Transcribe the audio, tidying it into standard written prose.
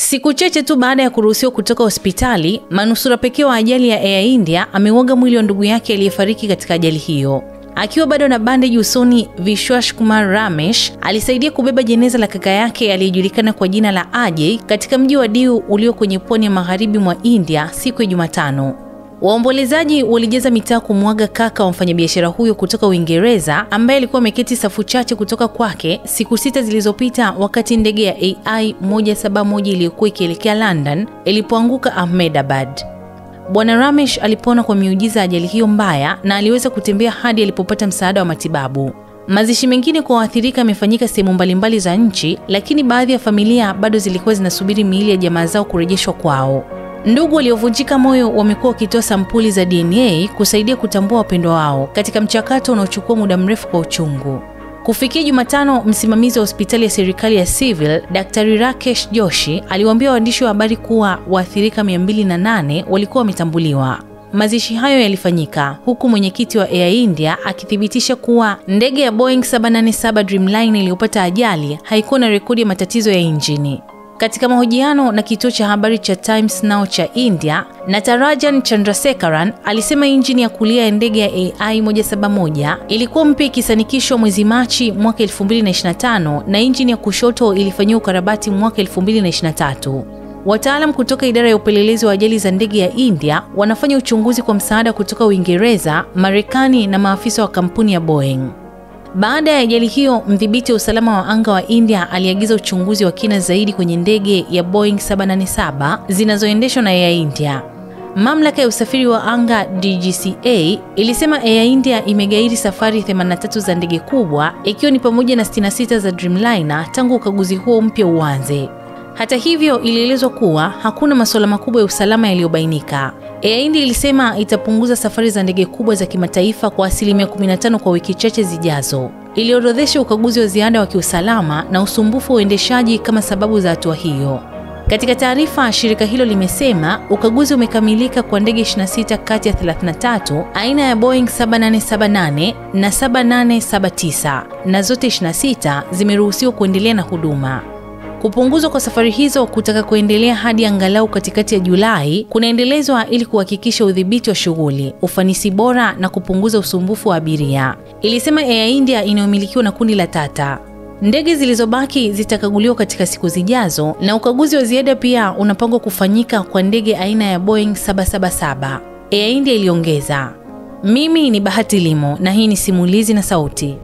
Siku chache tu baada ya kuruhusiwa kutoka hospitali, manusura pekee wa ajali ya Air India ameuaga mwili wa ndugu yake aliyefariki katika ajali hiyo. Akiwa bado na bandage usoni, Vishwash Kumar Ramesh alisaidia kubeba jeneza la kaka yake aliyejulikana kwa jina la Ajay katika mji wa Diu ulio kwenye pwani ya magharibi mwa India siku ya Jumatano. Waombolezaji walijaza mitaa kumwaga kaka wa mfanyabiashara huyo kutoka Uingereza ambaye alikuwa ameketi safu chache kutoka kwake siku 6 zilizopita wakati ndege ya AI-171 iliyokuwa ikielekea London ilipoanguka Ahmedabad. Bwana Ramesh alipona kwa miujiza ajali hiyo mbaya na aliweza kutembea hadi alipopata msaada wa matibabu. Mazishi mengine kwa waathirika yamefanyika sehemu mbalimbali za nchi, lakini baadhi ya familia bado zilikuwa zinasubiri miili ya jamaa zao kurejeshwa kwao. Ndugu waliovunjika moyo wamekuwa wakitoa sampuli za DNA kusaidia kutambua wapendwa wao katika mchakato unaochukua muda mrefu kwa uchungu. Kufikia Jumatano, msimamizi wa hospitali ya serikali ya Civil, Daktari Rakesh Joshi, aliwaambia waandishi wa habari kuwa waathirika 208 walikuwa wametambuliwa. Mazishi hayo yalifanyika huku mwenyekiti wa Air India akithibitisha kuwa ndege ya Boeing 787 Dreamliner iliyopata ajali haikuwa na rekodi ya matatizo ya injini. Katika mahojiano na kituo cha habari cha Times Now cha India, Natarajan Chandrasekaran alisema injini ya kulia ya ndege ya AI-171 ilikuwa mpya ikisanikishwa mwezi Machi mwaka 2025 na injini ya kushoto ilifanyiwa ukarabati mwaka 2023. Wataalam kutoka idara ya upelelezi wa ajali za ndege ya India wanafanya uchunguzi kwa msaada kutoka Uingereza, Marekani na maafisa wa kampuni ya Boeing. Baada ya ajali hiyo, mdhibiti wa usalama wa anga wa India aliagiza uchunguzi wa kina zaidi kwenye ndege ya Boeing 787 zinazoendeshwa na Air India. Mamlaka ya usafiri wa anga DGCA ilisema Air India imegairi safari 83 za ndege kubwa, ikiwa ni pamoja na 66 za Dreamliner tangu ukaguzi huo mpya uanze. Hata hivyo, ilielezwa kuwa hakuna masuala makubwa ya usalama yaliyobainika. Air India ilisema itapunguza safari za ndege kubwa za kimataifa kwa 15% kwa wiki chache zijazo. Iliorodhesha ukaguzi wa ziada wa kiusalama na usumbufu wa uendeshaji kama sababu za hatua hiyo. Katika taarifa, shirika hilo limesema ukaguzi umekamilika kwa ndege 26 kati ya 33 aina ya Boeing 7878 na 7879 na zote 26 zimeruhusiwa kuendelea na huduma. Kupunguzwa kwa safari hizo kutaka kuendelea hadi angalau katikati ya Julai kunaendelezwa ili kuhakikisha udhibiti wa shughuli, ufanisi bora na kupunguza usumbufu wa abiria, ilisema Air India inayomilikiwa na kundi la Tata. Ndege zilizobaki zitakaguliwa katika siku zijazo na ukaguzi wa ziada pia unapangwa kufanyika kwa ndege aina ya Boeing 777. Air India iliongeza. Mimi ni Bahati Limo na hii ni Simulizi na Sauti.